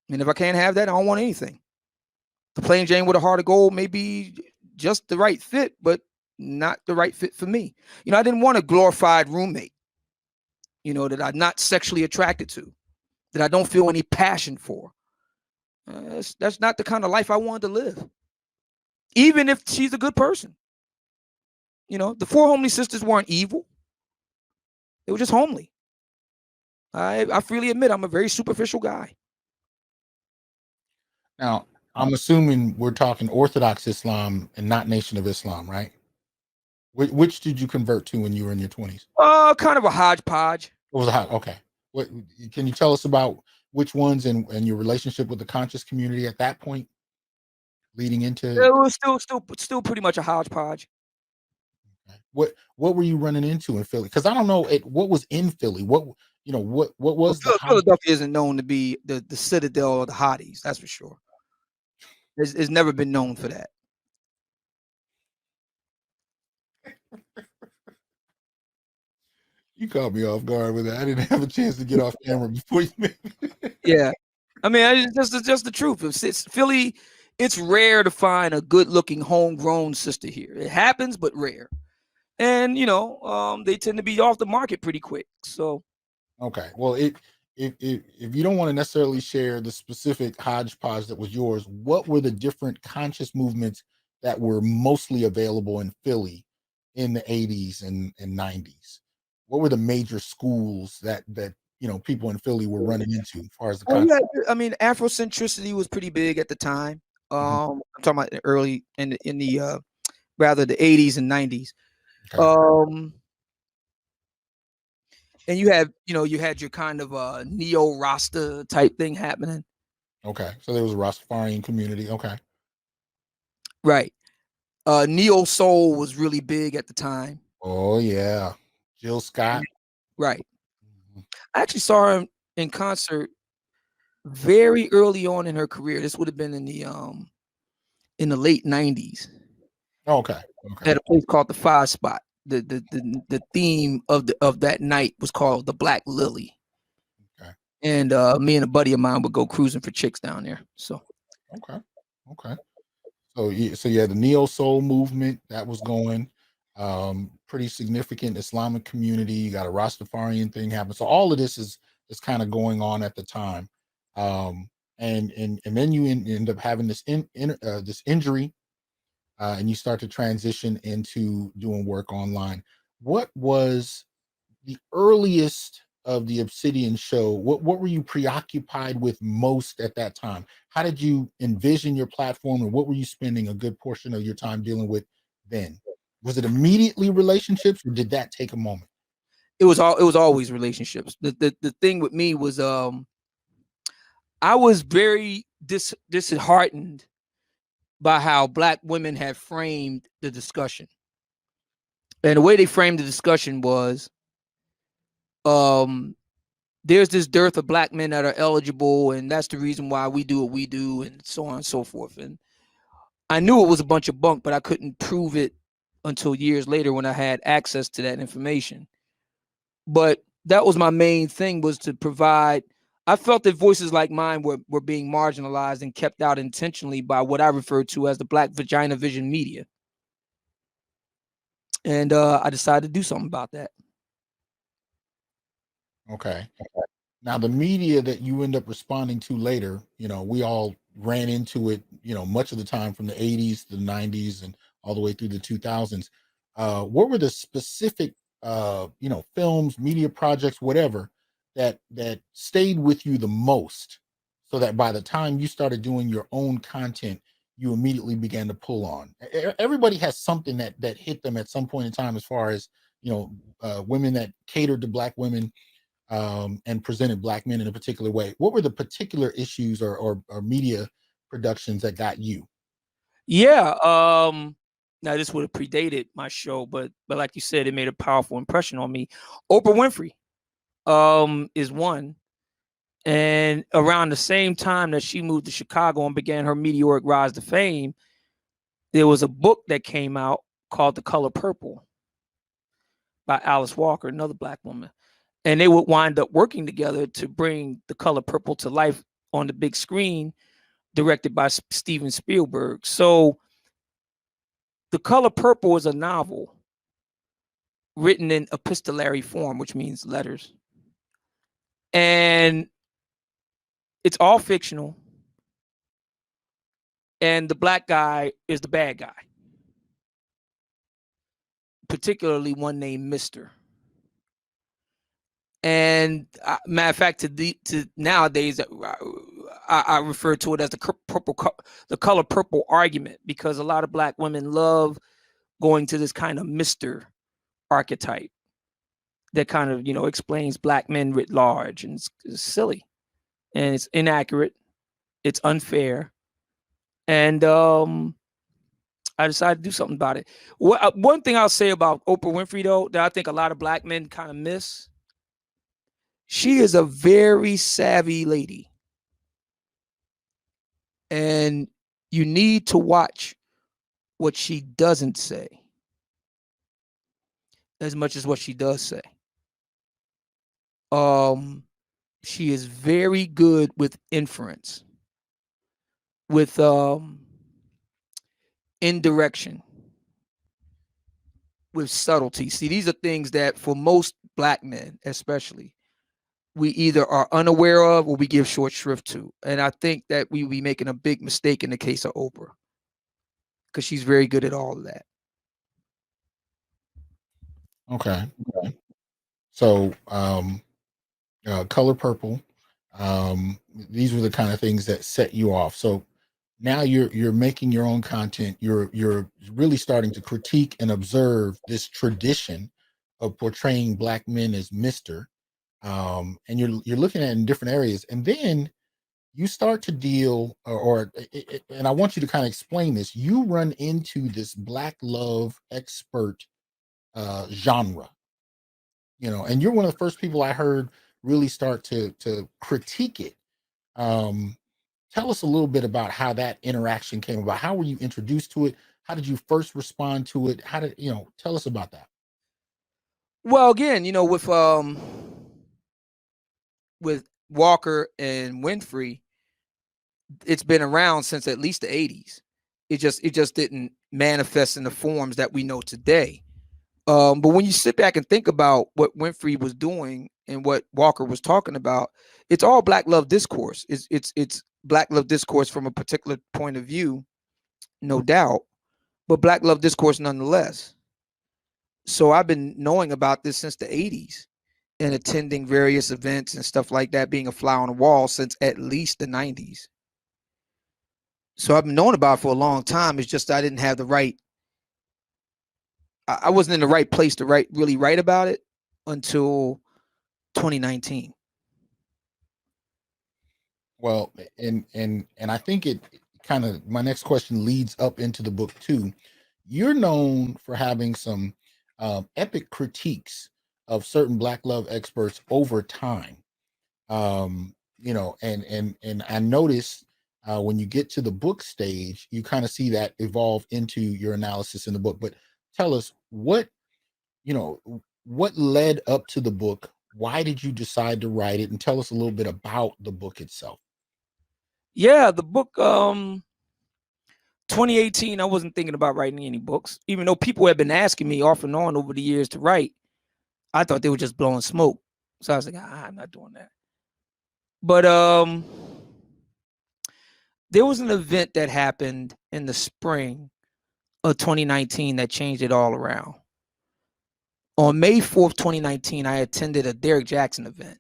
And if I can't have that, I don't want anything. The plain Jane with a heart of gold may be just the right fit, but not the right fit for me. I didn't want a glorified roommate, that I'm not sexually attracted to, that I don't feel any passion for. That's not the kind of life I wanted to live. even if she's a good person. You know, the four homely sisters weren't evil. They were just homely. I freely admit I'm a very superficial guy. Now, I'm assuming we're talking Orthodox Islam and not Nation of Islam, right? Which did you convert to when you were in your 20s? Kind of a hodgepodge. What was hot? Okay. What can you tell us about which ones and your relationship with the conscious community at that point, leading into It was still pretty much a hodgepodge. what were you running into in Philly? Because I don't know what was in Philly. What what was the Philadelphia isn't known to be the citadel of the hotties, that's for sure. It's never been known for that. You caught me off guard with that. I didn't have a chance to get off camera before you made it. Yeah, I mean, it's just the truth. It's Philly. It's rare to find a good-looking homegrown sister here. It happens, but rare. And you know, they tend to be off the market pretty quick. So Okay. Well, if you don't want to necessarily share the specific hodgepodge that was yours, what were the different conscious movements that were mostly available in Philly in the 80s and 90s? What were the major schools that people in Philly were running into as far as the yeah, concept? I mean, Afrocentricity was pretty big at the time. I'm talking about early in the rather the 80s and 90s. Okay. And you had your kind of neo Rasta type thing happening. Okay. So there was a Rastafarian community. Okay. Right. Neo soul was really big at the time. Oh yeah. Jill Scott. Right. Mhm. I actually saw her in concert very early on in her career. This would have been in the late 90s Okay. Okay. at a place called the Five Spot. The theme of that night was called the Black Lily. Okay. And me and a buddy of mine would go cruising for chicks down there. So Okay. Okay. So you had the neo soul movement that was going, pretty significant Islamic community. You got a Rastafarian thing happen. So all of this is kind of going on at the time, and then you end up having this this injury, and you start to transition into doing work online. What was the earliest of the Obsidian show? What were you preoccupied with most at that time? How did you envision your platform, and what were you spending a good portion of your time dealing with then? Was it immediately relationships, or did that take a moment? it was always relationships. The thing with me was I was very disheartened by how Black women had framed the discussion. And the way they framed the discussion was there's this dearth of Black men that are eligible, and that's the reason why we do what we do, and so on and so forth. And I knew it was a bunch of bunk, but I couldn't prove it until years later when I had access to that information. But that was my main thing, was to provide. I felt that voices like mine were being marginalized and kept out intentionally by what I refer to as the Black vagina vision media. And I decided to do something about that. Okay. Now, the media that you end up responding to later, we all ran into it, much of the time from the 80s to the 90s and all the way through the 2000s. What were the specific, films, media projects, whatever, that stayed with you the most, so that by the time you started doing your own content, you immediately began to pull on? Everybody has something that hit them at some point in time, as far as, women that catered to Black women, and presented Black men in a particular way. What were the particular issues or media productions that got you? Yeah. Now this would have predated my show, but like you said, it made a powerful impression on me. Oprah Winfrey is one. And around the same time that she moved to Chicago and began her meteoric rise to fame, there was a book that came out called The Color Purple by Alice Walker, another Black woman. And they would wind up working together to bring The Color Purple to life on the big screen, directed by Steven Spielberg. So The Color Purple is a novel written in epistolary form, which means letters. And it's all fictional. and the black guy is the bad guy, particularly one named Mr. And matter of fact, to nowadays, I refer to it as the color purple argument, because a lot of black women love going to this kind of Mr. archetype that kind of, you know, explains black men writ large, and it's silly, and it's inaccurate, it's unfair, and I decided to do something about it. One thing I'll say about Oprah Winfrey, though, that I think a lot of black men kind of miss: she is a very savvy lady, and you need to watch what she doesn't say as much as what she does say. She is very good with inference, with indirection, with subtlety. See, these are things that for most black men, especially, we either are unaware of or we give short shrift to. And I think that we would be making a big mistake in the case of Oprah, because she's very good at all of that. Okay. So, color purple. These were the kind of things that set you off. So now you're making your own content. You're really starting to critique and observe this tradition of portraying black men as Mr. And you're looking at it in different areas, and then you start to deal, and I want you to kind of explain this. You run into this black love expert genre, and you're one of the first people I heard really start to critique it. Tell us a little bit about how that interaction came about. How were you introduced to it? How did you first respond to it? How did tell us about that? Well, again, with Walker and Winfrey, it's been around since at least the 80s. It just didn't manifest in the forms that we know today. But when you sit back and think about what Winfrey was doing and what Walker was talking about, it's all black love discourse. It's black love discourse from a particular point of view, no doubt, but black love discourse nonetheless. So I've been knowing about this since the 80s and attending various events and stuff like that, being a fly on the wall since at least the 90s. So I've been knowing about it for a long time. It's just I didn't have the right, I wasn't in the right place to really write about it until 2019. Well, and I think it kind of, my next question leads up into the book too. You're known for having some epic critiques of certain black love experts over time. And I noticed when you get to the book stage, you kind of see that evolve into your analysis in the book. But tell us what led up to the book. Why did you decide to write it? And tell us a little bit about the book itself. Yeah, the book, 2018, I wasn't thinking about writing any books, even though people have been asking me off and on over the years to write. I thought they were just blowing smoke. So I was like, I'm not doing that. But there was an event that happened in the spring of 2019 that changed it all around. On May 4th, 2019, I attended a Derek Jackson event.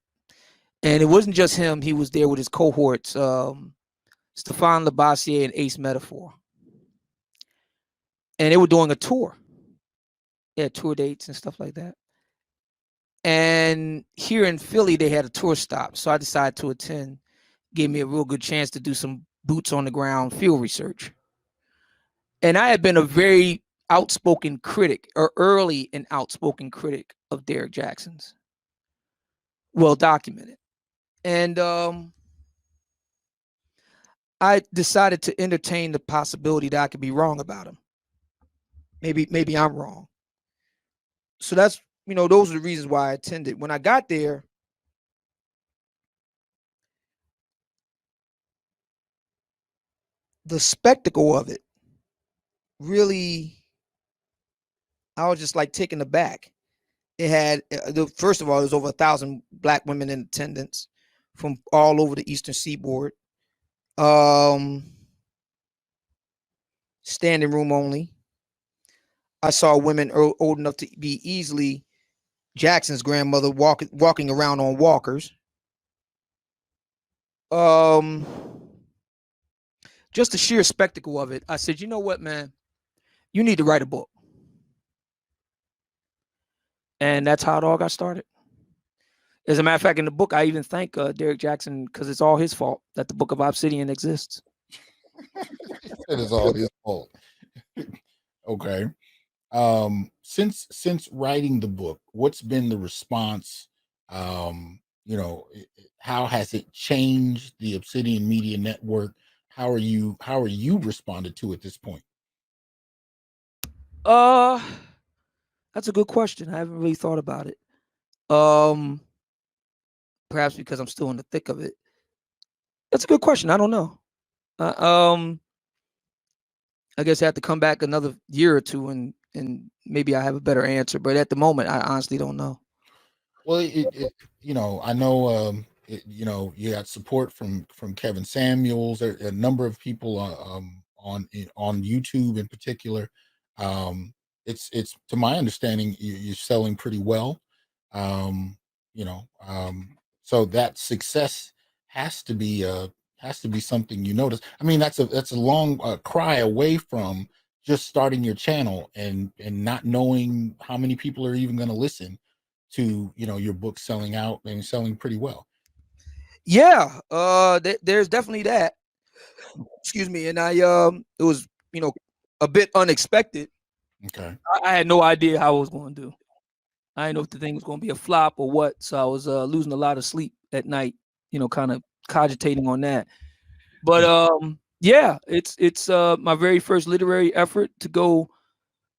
And it wasn't just him. He was there with his cohorts, Stefan Labassiere and Ace Metaphor. And they were doing a tour. They had tour dates and stuff like that. And here in Philly, they had a tour stop. So I decided to attend. Gave me a real good chance to do some boots on the ground field research. And I had been a very outspoken critic, or early and outspoken critic of Derek Jackson's. Well documented. And I decided to entertain the possibility that I could be wrong about him. Maybe I'm wrong. So that's, those are the reasons why I attended. When I got there, the spectacle of it really, I was just like taken aback. It had, first of all, there was over 1,000 black women in attendance from all over the Eastern Seaboard. standing room only. I saw women old enough to be easily Jackson's grandmother walking around on walkers. Just the sheer spectacle of it. I said, you know what, man? You need to write a book. And that's how it all got started. As a matter of fact, in the book, I even thank Derek Jackson because it's all his fault that the book of Obsidian exists. It is all his fault. Okay. Since writing the book, what's been the response? How has it changed the Obsidian Media Network? How are you responded to at this point? That's a good question. I haven't really thought about it. Perhaps because I'm still in the thick of it. That's a good question. I don't know. I guess I have to come back another year or two and maybe I have a better answer. But at the moment, I honestly don't know. Well, I know, you got support from Kevin Samuels, a number of people on YouTube in particular. It's to my understanding, you're selling pretty well. So that success has to be something you notice. I mean, that's a long cry away from just starting your channel and not knowing how many people are even going to listen to your book selling out and selling pretty well. Yeah, there's definitely that. Excuse me, and it was a bit unexpected. Okay. I had no idea how I was going to do. I didn't know if the thing was going to be a flop or what, so I was losing a lot of sleep at night, kind of cogitating on that. But yeah, it's my very first literary effort to go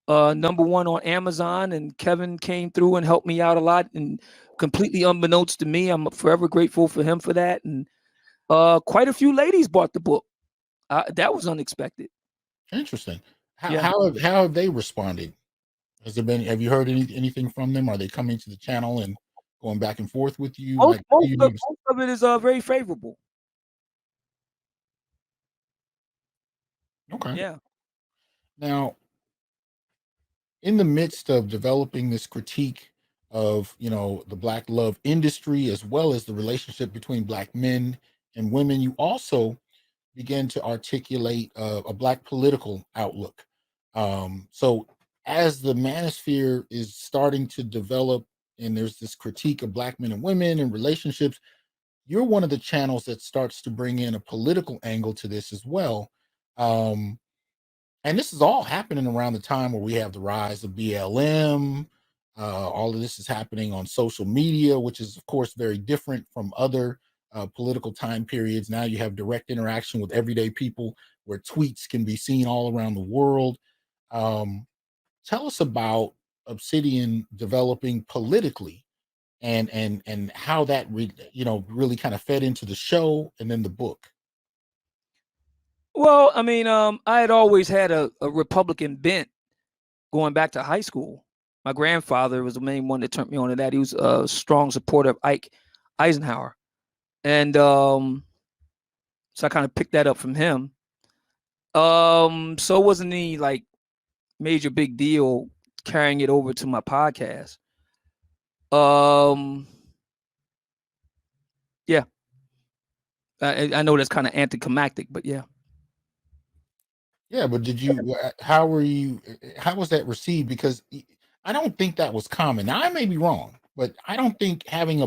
number one on Amazon, and Kevin came through and helped me out a lot, and completely unbeknownst to me, I'm forever grateful for him for that. And quite a few ladies bought the book. That was unexpected. Interesting. How have they responded? Have you heard anything from them? Are they coming to the channel and going back and forth with you? Most of it is very favorable. Okay. Yeah. Now, in the midst of developing this critique of the Black love industry, as well as the relationship between Black men and women, you also began to articulate a Black political outlook. So as the Manosphere is starting to develop and there's this critique of Black men and women and relationships, you're one of the channels that starts to bring in a political angle to this as well. And this is all happening around the time where we have the rise of BLM. All of this is happening on social media, which is, of course, very different from other political time periods. Now you have direct interaction with everyday people where tweets can be seen all around the world. Tell us about Obsidian developing politically and how that really kind of fed into the show and then the book. Well, I mean, I had always had a Republican bent going back to high school. My grandfather was the main one that turned me on to that. He was a strong supporter of Ike Eisenhower. And so I kind of picked that up from him. So it wasn't any like major big deal carrying it over to my podcast. Yeah. I know that's kind of anticlimactic, but yeah. Yeah, but how was that received? Because I don't think that was common. Now, I may be wrong, but I don't think having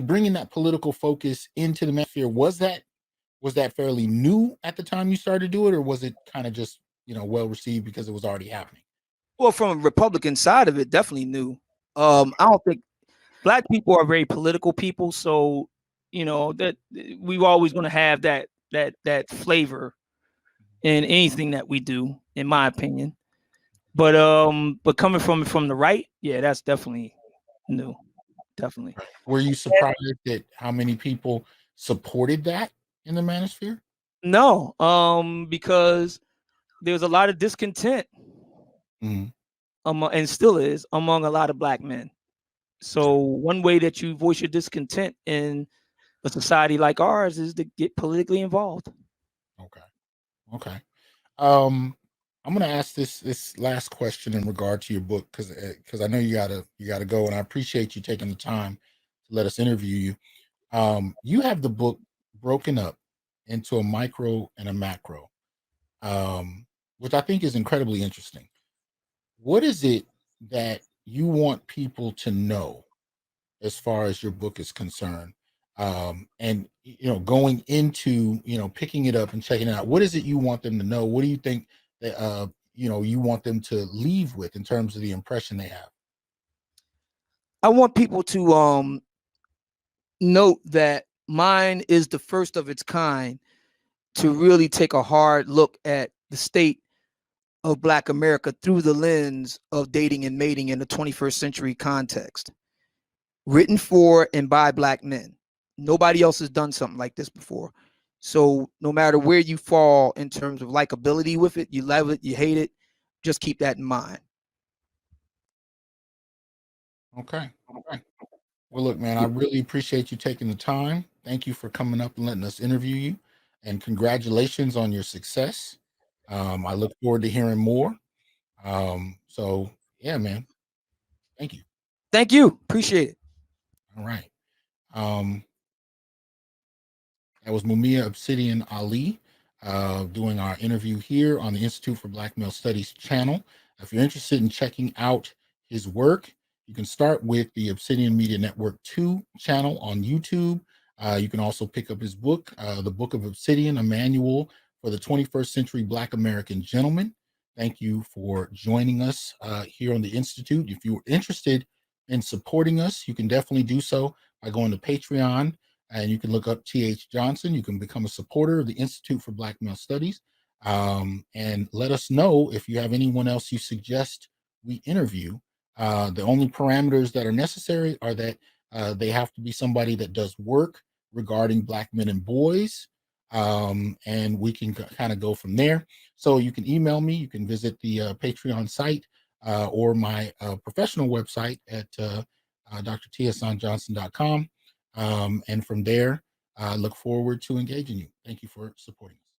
bringing that political focus into the Manosphere, was that fairly new at the time you started to do it, or was it kind of just, well received because it was already happening? Well, from a Republican side of it, definitely new. I don't think Black people are very political people, so that we're always going to have that flavor in anything that we do, in my opinion. But coming from the right, yeah, that's definitely new. Definitely. Were you surprised at how many people supported that in the Manosphere? No, because there's a lot of discontent, and still is, among a lot of Black men. So one way that you voice your discontent in a society like ours is to get politically involved. Okay. I'm going to ask this last question in regard to your book because I know you gotta go, and I appreciate you taking the time to let us interview you. You have the book broken up into a micro and a macro, which I think is incredibly interesting. What is it that you want people to know as far as your book is concerned? And going into picking it up and checking it out, what is it you want them to know? What do you think that you want them to leave with in terms of the impression they have? I want people to note that mine is the first of its kind to really take a hard look at the state of Black America through the lens of dating and mating in the 21st century context, written for and by Black men. Nobody else has done something like this before. So no matter where you fall in terms of likability with it, you love it, you hate it, just keep that in mind. Okay. Well, look, man, I really appreciate you taking the time. Thank you for coming up and letting us interview you, and congratulations on your success. I look forward to hearing more. So yeah, man, thank you. Thank you. Appreciate it. All right. Um, That was Mumia Obsidian Ali doing our interview here on the Institute for Black Male Studies channel. If you're interested in checking out his work, you can start with the Obsidian Media Network 2 channel on YouTube. You can also pick up his book, The Book of Obsidian, a manual for the 21st century Black American gentleman. Thank you for joining us here on the Institute. If you're interested in supporting us, you can definitely do so by going to Patreon, and you can look up T.H. Johnson. You can become a supporter of the Institute for Black Male Studies, and let us know if you have anyone else you suggest we interview. The only parameters that are necessary are that they have to be somebody that does work regarding Black men and boys, and we can kind of go from there. So you can email me. You can visit the Patreon site or my professional website at drtsonjohnson.com. And from there, I look forward to engaging you. Thank you for supporting us.